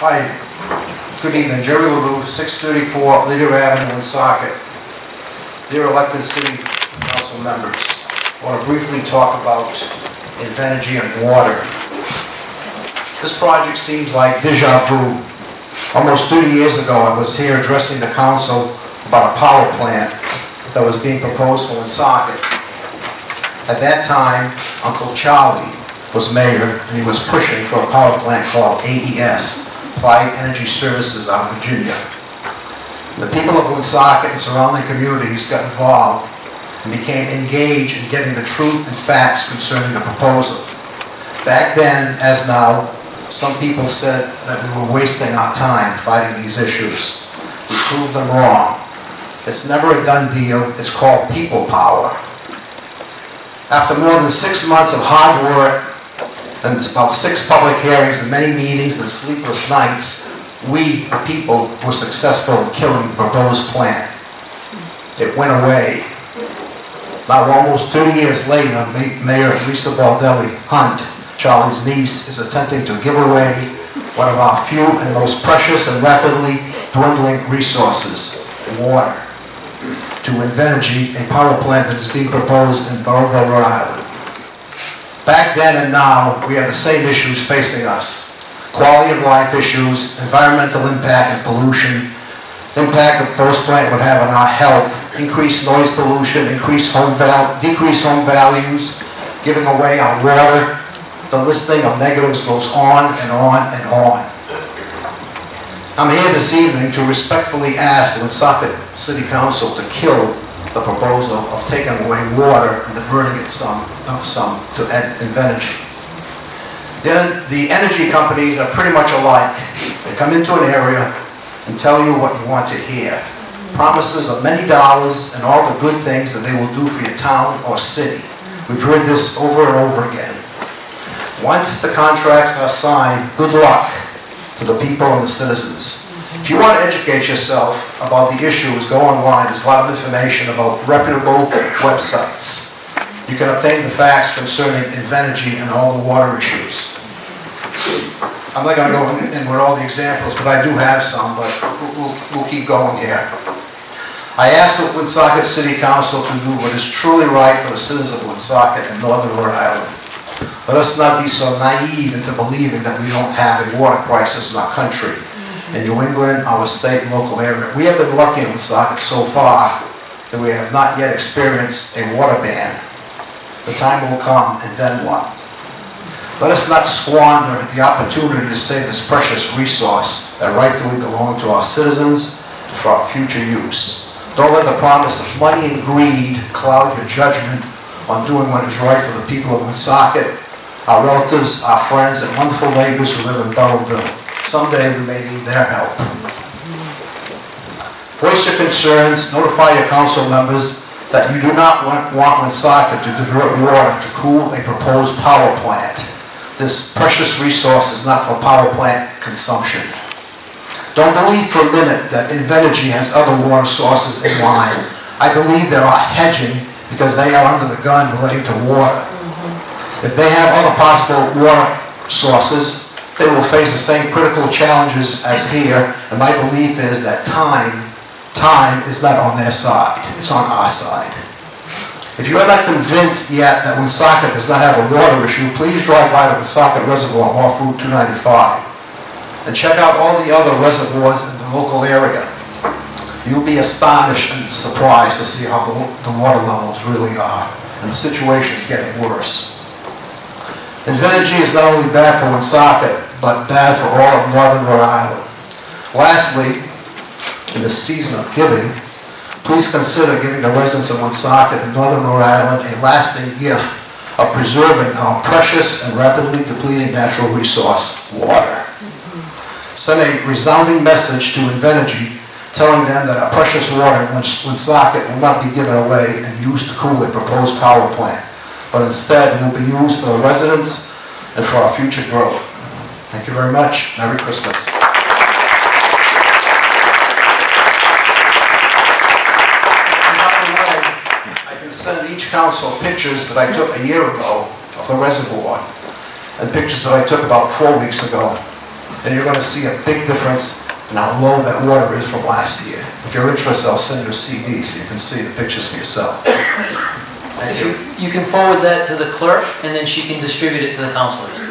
Hi, good evening. Jerry LaRue, 634 Leader Avenue, Woonsocket. Dear elected city council members, I want to briefly talk about Invenergy and water. This project seems like deja vu. Almost 30 years ago, I was here addressing the council about a power plant that was being proposed for Woonsocket. At that time, Uncle Charlie was mayor, and he was pushing for a power plant called AES, Energy Services out of Virginia. The people of Woonsocket and surrounding communities got involved and became engaged in getting the truth and facts concerning the proposal. Back then, as now, some people said that we were wasting our time fighting these issues. We proved them wrong. It's never a done deal. It's called people power. After more than 6 months of hard work, and about 6 public hearings and many meetings and sleepless nights, we, the people, were successful in killing the proposed plan. It went away. Now, almost 30 years later, Mayor Lisa Baldelli-Hunt, Charlie's niece, is attempting to give away one of our few and most precious and rapidly dwindling resources, water, to Invenergy, a power plant that is being proposed in Burrillville, Rhode Island. Back then and now, we have the same issues facing us. Quality of life issues, environmental impact and pollution, impact the proposed plant would have on our health, increased noise pollution, decreased home values, giving away our water. The listing of negatives goes on and on and on. I'm here this evening to respectfully ask the Woonsocket City Council to kill the proposal of taking away water and diverting it some to Invenergy. Then the energy companies are pretty much alike. They come into an area and tell you what you want to hear. Promises of many dollars and all the good things that they will do for your town or city. We've heard this over and over again. Once the contracts are signed, good luck to the people and the citizens. If you want to educate yourself about the issues, go online. There's a lot of information about reputable websites. You can obtain the facts concerning Invenergy and all the water issues. I'm not going to go in with all the examples, but I do have some, but we'll keep going here. I asked the Woonsocket City Council to do what is truly right for the citizens of Woonsocket and Northern Rhode Island. Let us not be so naive into believing that we don't have a water crisis in our country. In New England, our state and local area. We have been lucky in Woonsocket so far that we have not yet experienced a water ban. The time will come, and then what? Let us not squander the opportunity to save this precious resource that rightfully belongs to our citizens for our future use. Don't let the promise of money and greed cloud your judgment on doing what is right for the people of Woonsocket, our relatives, our friends, and wonderful neighbors who live in Burrillville. Someday we may need their help. Voice your concerns, notify your council members that you do not want Woonsocket to divert water to cool a proposed power plant. This precious resource is not for power plant consumption. Don't believe for a minute that Invenergy has other water sources in mind. I believe they are hedging because they are under the gun relating to water. If they have other possible water sources, they will face the same critical challenges as here, and my belief is that time is not on their side, it's on our side. If you are not convinced yet that Woonsocket does not have a water issue, please drive by the Woonsocket Reservoir off Route 295 and check out all the other reservoirs in the local area. You'll be astonished and surprised to see how the water levels really are, and the situation is getting worse. Invenergy is not only bad for Woonsocket, but bad for all of Northern Rhode Island. Lastly, in the season of giving, please consider giving the residents of Woonsocket and Northern Rhode Island a lasting gift of preserving our precious and rapidly depleting natural resource, water. Send a resounding message to Invenergy telling them that our precious water in Woonsocket will not be given away and used to cool a proposed power plant, but instead it will be used for the residents and for our future growth. Thank you very much. Merry Christmas. I can send each council pictures that I took a year ago of the reservoir and pictures that I took about 4 weeks ago. and you're going to see a big difference in how low that water is from last year. If you're interested, I'll send you a CD so you can see the pictures for yourself. Thank you. You can forward that to the clerk, and then she can distribute it to the councilors.